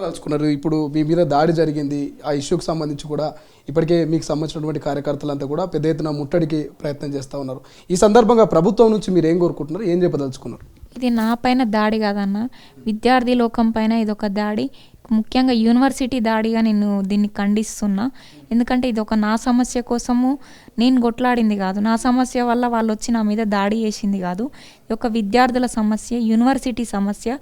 చెప్పదలుచుకున్నారు? ఇప్పుడు మీ మీద దాడి జరిగింది, ఆ ఇష్యూకి సంబంధించి కూడా ఇప్పటికే మీకు సంబంధించినటువంటి కార్యకర్తలంతా కూడా పెద్ద ఎత్తున ముట్టడికి ప్రయత్నం చేస్తూ ఉన్నారు. ఈ సందర్భంగా ప్రభుత్వం నుంచి మీరు ఏం కోరుకుంటున్నారు, ఏం చెప్పదలుచుకున్నారు? ఇది నా పైన దాడి కాదన్న, విద్యార్థి లోకం పైన ఇదొక దాడి. ముఖ్యంగా యూనివర్సిటీ దాడిగా నేను దీన్ని ఖండిస్తున్నా. ఎందుకంటే ఇది ఒక నా సమస్య కోసము నేను కొట్లాడింది కాదు, నా సమస్య వల్ల వాళ్ళు వచ్చి నా మీద దాడి చేసింది కాదు. ఇది ఒక విద్యార్థుల సమస్య, యూనివర్సిటీ సమస్య.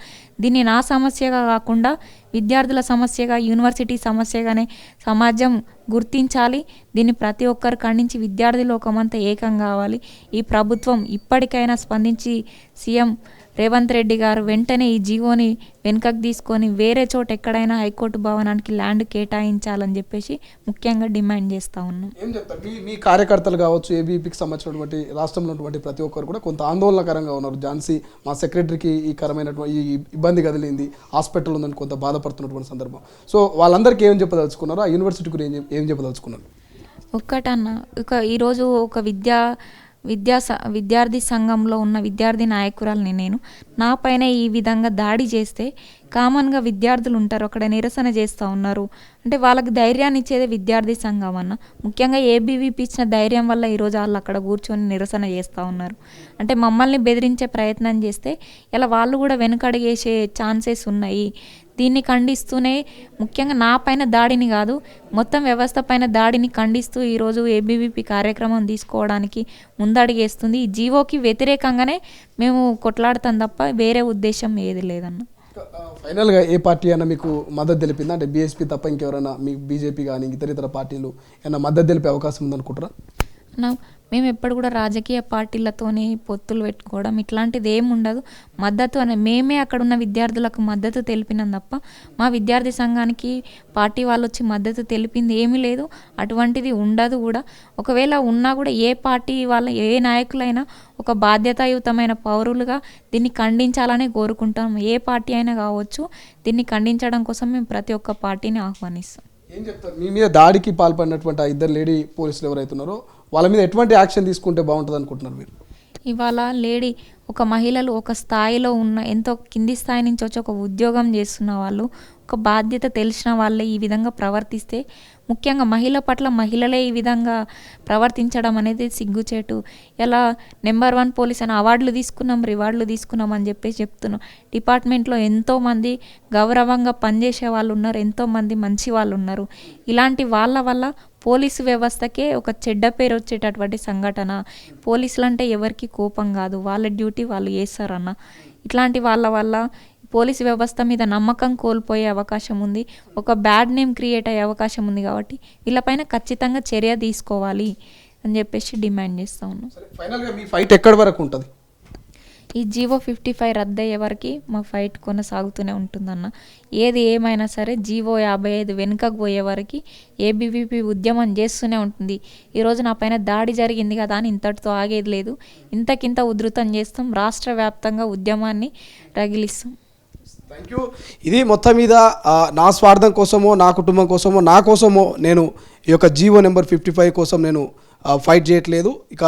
దీన్ని నా సమస్యగా కాకుండా విద్యార్థుల సమస్యగా, యూనివర్సిటీ సమస్యగానే సమాజం గుర్తించాలి. దీన్ని ప్రతి ఒక్కరు ఖండించి విద్యార్థి లోకమంతా ఏకం కావాలి. ఈ ప్రభుత్వం ఇప్పటికైనా స్పందించి సీఎం రేవంత్ రెడ్డి గారు వెంటనే ఈ జీవోని వెనుకకు తీసుకొని వేరే చోట ఎక్కడైనా హైకోర్టు భవనానికి ల్యాండ్ కేటాయించాలని చెప్పేసి ముఖ్యంగా డిమాండ్ చేస్తూ ఉన్నాం. ఏం చెప్తారు మీ కార్యకర్తలు కావచ్చు, ఏబీపీకి సంబంధించినటువంటి రాష్ట్రంలో ఉన్నటువంటి ప్రతి ఒక్కరు కూడా కొంత ఆందోళనకరంగా ఉన్నారు. ఝాన్సీ మా సెక్రటరీకి ఈ కరమైనటువంటి ఈ ఇబ్బంది కదిలింది, హాస్పిటల్ ఉందని కొంత బాధపడుతున్నటువంటి సందర్భం. సో వాళ్ళందరికీ ఏం చెప్పదలుచుకున్నారు, ఆ యూనివర్సిటీ గురించి ఏం చెప్పదలుచుకున్నారు? ఒక్కటన్న, ఈరోజు ఒక విద్యార్థి సంఘంలో ఉన్న విద్యార్థి నాయకురాలని నేను, నా పైన ఈ విధంగా దాడి చేస్తే కామన్గా విద్యార్థులు ఉంటారు, అక్కడ నిరసన చేస్తూ ఉన్నారు. అంటే వాళ్ళకి ధైర్యాన్ని ఇచ్చేదే విద్యార్థి సంఘం అన్న. ముఖ్యంగా ఏబీవీపీ ఇచ్చిన ధైర్యం వల్ల ఈరోజు వాళ్ళు అక్కడ కూర్చొని నిరసన చేస్తూ ఉన్నారు. అంటే మమ్మల్ని బెదిరించే ప్రయత్నం చేస్తే ఇలా వాళ్ళు కూడా వెనుకడిగేసే ఛాన్సెస్ ఉన్నాయి. దీన్ని ఖండిస్తూనే ముఖ్యంగా నా పైన దాడిని కాదు, మొత్తం వ్యవస్థ పైన దాడిని ఖండిస్తూ ఈరోజు ఏబీవీపీ కార్యక్రమం తీసుకోవడానికి ముందడుగేస్తుంది. ఈ జీవోకి వ్యతిరేకంగానే మేము కొట్లాడతాం తప్ప వేరే ఉద్దేశం ఏది లేదన్న. ఫైనల్గా ఏ పార్టీ అయినా మీకు మద్దతు తెలిపిందా? అంటే బీఎస్పీ తప్ప ఇంకెవరైనా మీకు బీజేపీ కానీ ఇతర పార్టీలు ఏమైనా మద్దతు తెలిపే అవకాశం ఉందనుకుంటారా? మేము ఎప్పుడు కూడా రాజకీయ పార్టీలతోని పొత్తులు పెట్టుకోవడం ఇట్లాంటిది ఏమి ఉండదు. మద్దతు అనే మేమే అక్కడ ఉన్న విద్యార్థులకు మద్దతు తెలిపినాం తప్ప మా విద్యార్థి సంఘానికి పార్టీ వాళ్ళు వచ్చి మద్దతు తెలిపింది ఏమీ లేదు, అటువంటిది ఉండదు కూడా. ఒకవేళ ఉన్నా కూడా ఏ పార్టీ వాళ్ళ ఏ నాయకులైనా ఒక బాధ్యతాయుతమైన పౌరులుగా దీన్ని ఖండించాలని కోరుకుంటాం. ఏ పార్టీ అయినా కావచ్చు, దీన్ని ఖండించడం కోసం మేము ప్రతి ఒక్క పార్టీని ఆహ్వానిస్తాం. ఏం చెప్తారు మీ మీద దాడికి పాల్పడినటువంటి ఆ ఇద్దరు లేడీ పోలీసులు ఎవరైతే ఉన్నారో వాళ్ళ మీద ఎటువంటి యాక్షన్ తీసుకుంటే బాగుంటుంది అనుకుంటున్నారు మీరు? ఇవాళ ఒక మహిళలు ఒక స్థాయిలో ఉన్న, ఎంతో కింది స్థాయి నుంచి వచ్చి ఒక ఉద్యోగం చేస్తున్న వాళ్ళు, ఒక బాధ్యత తెలిసిన వాళ్ళే ఈ విధంగా ప్రవర్తిస్తే, ముఖ్యంగా మహిళ పట్ల మహిళలే ఈ విధంగా ప్రవర్తించడం అనేది సిగ్గుచేటు. ఎలా నెంబర్ 1 పోలీస్ అని అవార్డులు తీసుకున్నాం, రివార్డులు తీసుకున్నాం అని చెప్పేసి చెప్తున్నాం. డిపార్ట్మెంట్లో ఎంతోమంది గౌరవంగా పనిచేసే వాళ్ళు ఉన్నారు, ఎంతోమంది మంచి వాళ్ళు ఉన్నారు. ఇలాంటి వాళ్ళ వల్ల పోలీసు వ్యవస్థకే ఒక చెడ్డ పేరు వచ్చేటటువంటి సంఘటన. పోలీసులు అంటే ఎవరికి కోపం కాదు, వాళ్ళ డ్యూటీ వాళ్ళు చేస్తారన్న. ఇట్లాంటి వాళ్ళ వల్ల పోలీసు వ్యవస్థ మీద నమ్మకం కోల్పోయే అవకాశం ఉంది, ఒక బ్యాడ్ నేమ్ క్రియేట్ అయ్యే అవకాశం ఉంది. కాబట్టి వీళ్ళపైన ఖచ్చితంగా చర్య తీసుకోవాలి అని చెప్పేసి డిమాండ్ చేస్తూ ఉన్నాం. ఫైనల్గా మీ ఫైట్ ఎక్కడి వరకు ఉంటుంది? ఈ జీవో 55 రద్దయ్యే వరకు మా ఫైట్ కొనసాగుతూనే ఉంటుందన్న. ఏది ఏమైనా సరే జీవో 55 వెనుకకు పోయే వరకు ఏబీవీపీ ఉద్యమం చేస్తూనే ఉంటుంది. ఈరోజు నా పైన దాడి జరిగింది కదా అని ఇంతటితో ఆగేది లేదు, ఇంతకింత ఉధృతం చేస్తాం, రాష్ట్ర వ్యాప్తంగా ఉద్యమాన్ని రగిలిస్తాం. Thank you. ఇది మొత్తం మీద నా స్వార్థం కోసమో, నా కుటుంబం కోసమో, నా కోసమో నేను ఈ యొక్క జీవో నెంబర్ 55 కోసం నేను ఫైట్ చేయట్లేదు. ఇక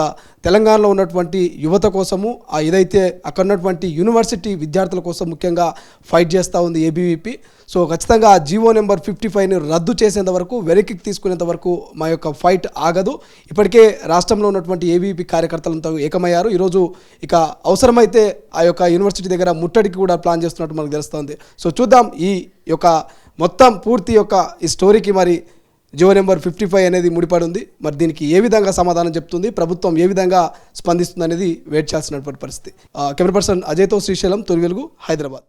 తెలంగాణలో ఉన్నటువంటి యువత కోసము, ఏదైతే అక్కడ ఉన్నటువంటి యూనివర్సిటీ విద్యార్థుల కోసం ముఖ్యంగా ఫైట్ చేస్తూ ఉంది ఏబీవీపీ. సో ఖచ్చితంగా ఆ జీవో నెంబర్ 55ని రద్దు చేసేంత వరకు, వెనక్కి తీసుకునేంత వరకు మా యొక్క ఫైట్ ఆగదు. ఇప్పటికే రాష్ట్రంలో ఉన్నటువంటి ఏబీవీపీ కార్యకర్తలంతా ఏకమయ్యారు. ఈరోజు ఇక అవసరమైతే ఆ యొక్క యూనివర్సిటీ దగ్గర ముట్టడికి కూడా ప్లాన్ చేస్తున్నట్టు మనకు తెలుస్తుంది. సో చూద్దాం ఈ యొక్క మొత్తం పూర్తి యొక్క ఈ స్టోరీకి మరి జీవో నెంబర్ 55 అనేది ముడిపడి ఉంది. మరి దీనికి ఏ విధంగా సమాధానం చెప్తుంది, ప్రభుత్వం ఏ విధంగా స్పందిస్తుంది అనేది వెయిట్ చేయాల్సినటువంటి పరిస్థితి. కెమెరా పర్సన్ అజయ్తో శ్రీశైలం, తొలి వెలుగు, హైదరాబాద్.